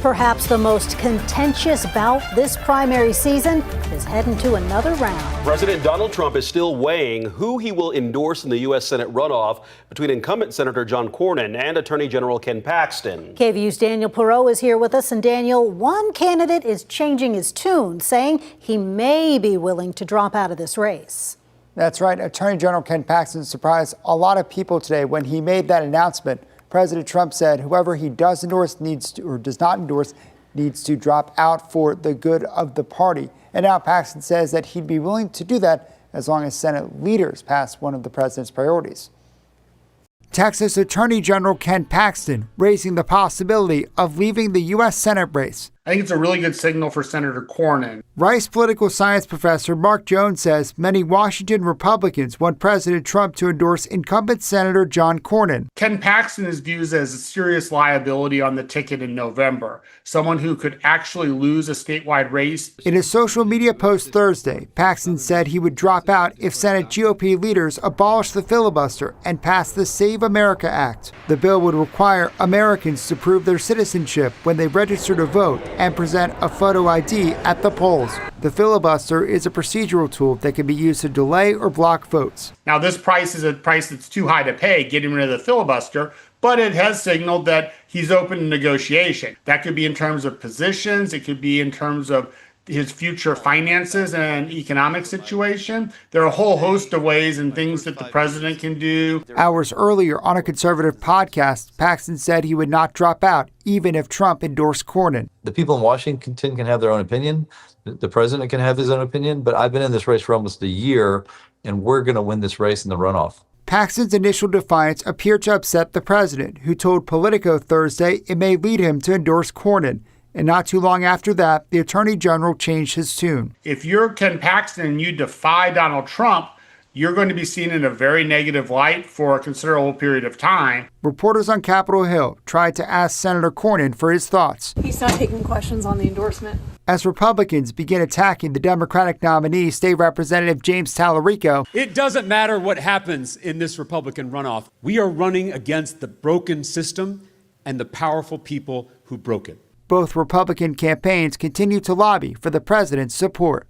Perhaps the most contentious bout this primary season is heading to another round. President Donald Trump is still weighing who he will endorse in the U.S. Senate runoff between incumbent Senator John Cornyn and Attorney General Ken Paxton. KVUE's Daniel Perot is here with us. And Daniel, one candidate is changing his tune, saying he may be willing to drop out of this race. That's right. Attorney General Ken Paxton surprised a lot of people today when he made that announcement. President Trump said whoever he does endorse does not endorse needs to drop out for the good of the party. And now Paxton says that he'd be willing to do that as long as Senate leaders pass one of the president's priorities. Texas Attorney General Ken Paxton raising the possibility of leaving the U.S. Senate race. I think it's a really good signal for Senator Cornyn. Rice political science professor Mark Jones says many Washington Republicans want President Trump to endorse incumbent Senator John Cornyn. Ken Paxton is viewed as a serious liability on the ticket in November, someone who could actually lose a statewide race. In a social media post Thursday, Paxton said he would drop out if Senate GOP leaders abolish the filibuster and pass the Save America Act. The bill would require Americans to prove their citizenship when they register to vote and present a photo ID at the polls. The filibuster is a procedural tool that can be used to delay or block votes. Now, this price is a price that's too high to pay, getting rid of the filibuster, but it has signaled that he's open to negotiation. That could be in terms of positions, it could be in terms of his future finances and economic situation. There are a whole host of ways and things that the president can do. Hours earlier on a conservative podcast, Paxton said he would not drop out even if Trump endorsed Cornyn. The people in Washington can have their own opinion. The president can have his own opinion, but I've been in this race for almost a year, and we're going to win this race in the runoff. Paxton's initial defiance appeared to upset the president, who told Politico Thursday it may lead him to endorse Cornyn. And not too long after that, the Attorney General changed his tune. If you're Ken Paxton and you defy Donald Trump, you're going to be seen in a very negative light for a considerable period of time. Reporters on Capitol Hill tried to ask Senator Cornyn for his thoughts. He's not taking questions on the endorsement. As Republicans begin attacking the Democratic nominee, State Representative James Tallarico. It doesn't matter what happens in this Republican runoff. We are running against the broken system and the powerful people who broke it. Both Republican campaigns continue to lobby for the president's support.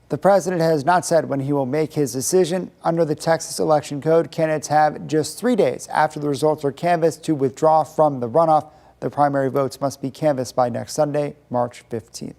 The president has not said when he will make his decision. Under the Texas election code, candidates have just 3 days after the results are canvassed to withdraw from the runoff. The primary votes must be canvassed by next Sunday, March 15th.